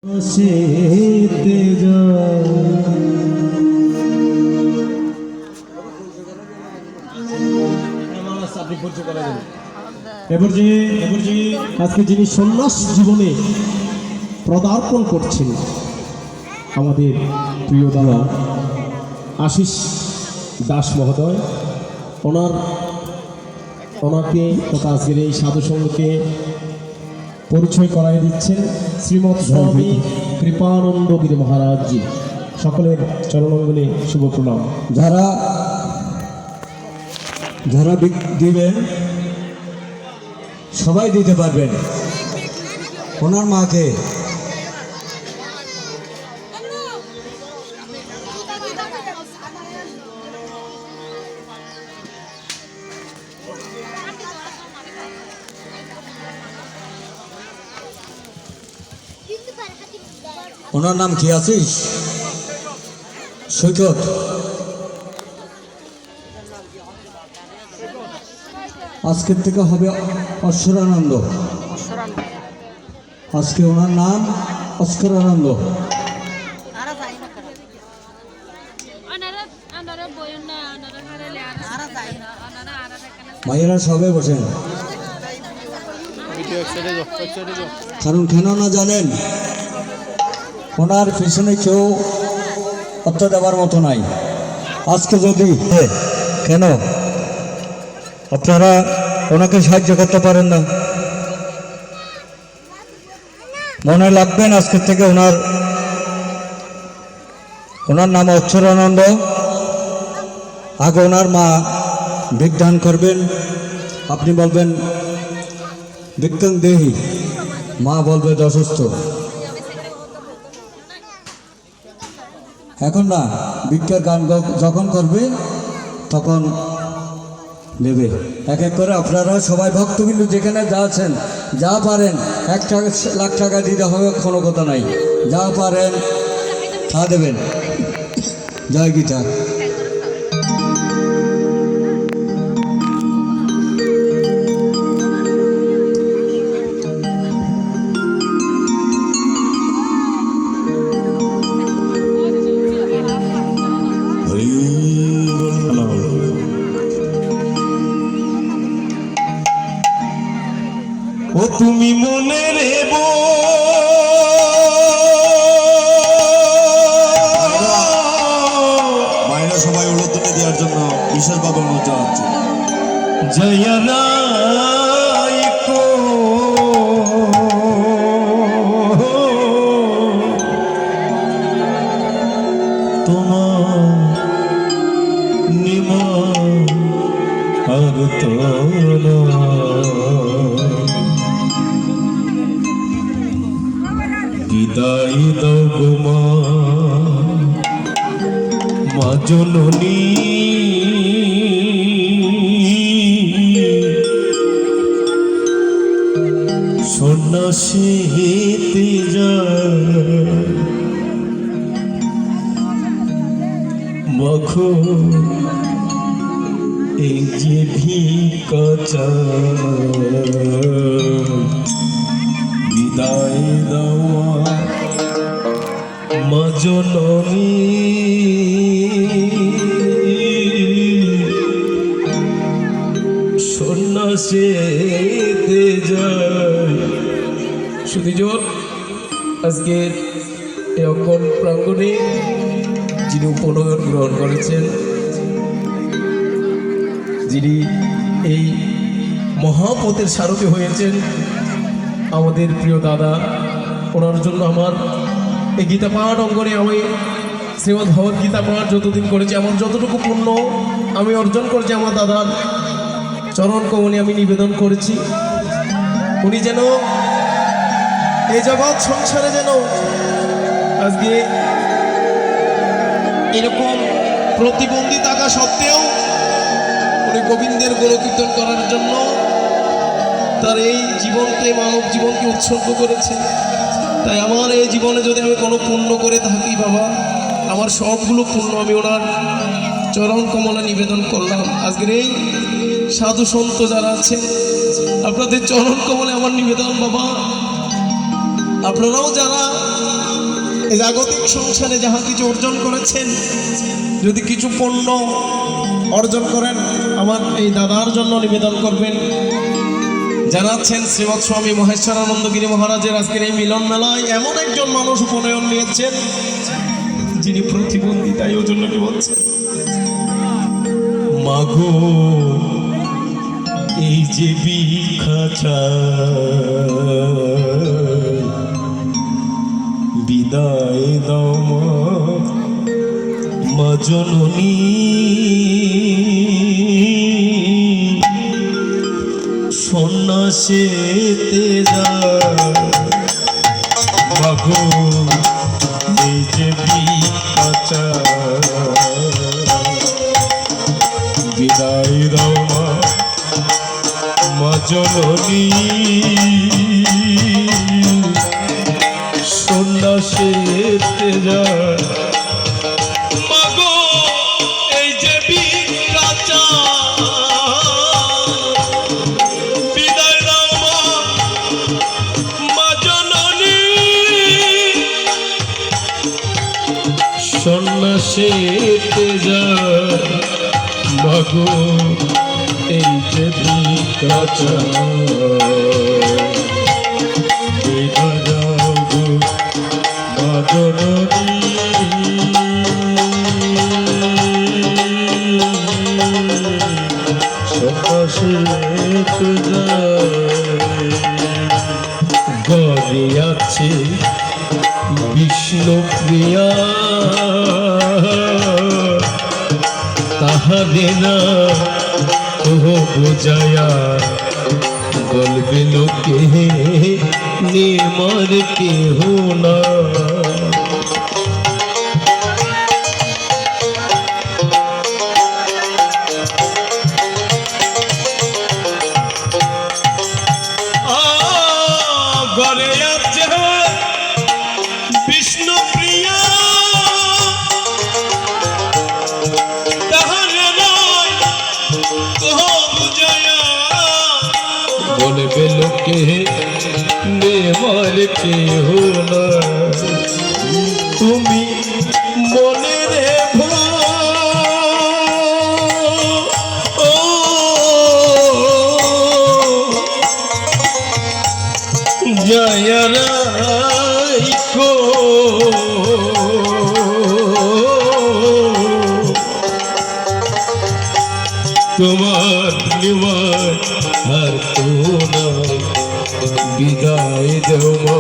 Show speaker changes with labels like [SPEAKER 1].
[SPEAKER 1] আজকে যিনি সন্ন্যাস জীবনে পদার্পণ করছেন আমাদের প্রিয় দাদা আশিস দাস মহোদয়, ওনাকে তথা আজকের এই সাধুসঙ্গকে পরিচয় করাই দিচ্ছেন শ্রীমৎ স্বামী কৃপানন্দ গিরি মহারাজজি। সকলের চরণাঙ্গনে শুভ প্রণাম।
[SPEAKER 2] যারা দিবেন সবাই দিতে পারবেন। ওনার মাকে ওনার নাম কি আছিস? সৈকত। আজকের থেকে হবে অশ্বরানন্দ। আজকে ওনার নাম অস্করানন্দ। ভাইয়েরা সবাই বসেন, কারণ কেন না জানেন, ওনার পিছনে কেউ অর্থ দেওয়ার মতো নাই। আজকে যদি কেন আপনারা ওনাকে সাহায্য করতে পারেন না, মনে রাখবেন আজকের থেকে ওনার নাম অক্ষরানন্দ। আগে ওনার মা বিজ্ঞান করবেন, আপনি বলবেন বিজ্ঞান দেহি, মা বলবে অসুস্থ। এখন না, বিজ্ঞান গান যখন করবে তখন নেবে। এক এক করে আপনারা সবাই ভক্তবিন্দু যেখানে যা আছেন, যা পারেন, 1 লাখ টাকা দিতে হবে কোনো কথা নাই, যা পারেন তা দেবেন। জয় গীতা।
[SPEAKER 1] ও তুমি মনে রেব
[SPEAKER 2] মায়েরা সবাই উলুধ্বনি দেওয়ার জন্য বিশেষভাবে অনুরোধ জানাচ্ছি।
[SPEAKER 1] জয়নায়কো তোমার নিমা আর বিদায় দাও গো মা জননী, সন্ন্যাসী হেতে যায় মাখো এই যে ভিক্ষা, বিদায় দেওয়া মা জননী, সন্ন্যাসীতে যায়। সুধীজন, আজকের এই অঙ্গন প্রাঙ্গণে যিনি উপনয়ন গ্রহণ করেছেন, যিনি এই মহাপথের সারথি হয়েছেন, আমাদের প্রিয় দাদা, ওনার জন্য আমার এই গীতা পাঠ অঙ্গনে আমি শ্রীমদ্ ভগবত গীতা পাঠ যতদিন করেছি, আমার যতটুকু পুণ্য আমি অর্জন করেছি, আমার দাদার চরণ কমলে আমি নিবেদন করেছি। উনি যেন এই জগৎ সংসারে যেন আজকে এরকম প্রতিবন্ধী থাকা সত্ত্বেও উনি গোবিন্দের গুণকীর্তন করার জন্য তার এই জীবনকে, মানব জীবনকে উৎসর্গ করেছে। তাই আমার এই জীবনে যদি আমি কোনো পুণ্য করে থাকি বাবা, আমার সবগুলো পুণ্য আমি ওনার চরণ কমলে নিবেদন করলাম। আজকের এই সাধু সন্ত যারা আছেন, আপনাদের চরণ কমলে আমার নিবেদন বাবা, আপনারাও যারা এই জাগতিক সংসারে যাহা কিছু অর্জন করেছেন, যদি কিছু পণ্য অর্জন করেন আমার এই দাদার জন্য নিবেদন করবেন। জানাচ্ছেন শ্রীমৎ স্বামী মহেশ্বরানন্দগিরি মহারাজের আজকের এই মিলন মেলায় এমন একজন মানুষ উপনয়ন নিয়েছেন যিনি প্রতিবন্ধী, তাই ওর জন্য কি বলছেন, মাগো এই যে বিখাচা বিদায় দাও মা জননী, সন্ন্যাসেতে যায় মাগো এই যে বিখাচা বিদায় দাও মা জননী, সন্ন্যাসেতে যায় মাগো এই যে বিখাচা বিদায় দাও মা জননী, সন্ন্যাসেতে যায় মাগো এই যে বিখাচা বিদায় দাও মা জননী, সন্ন্যাসেতে যায়। ঘরে আছে বিষ্ণু প্রিয়া তাহারে না ও বুঝায়া বলবে লোকে নির্মল কেহ না, ঘরে আছে বিষ্ণু প্রিয়া তাহারে নয় বুঝায়া বলবে লোকে নির্মল কেহ না, তুমি মনে রেখো জয়রাইকো তোমার নিবাস আর তো নয়, বিদায় দেও মা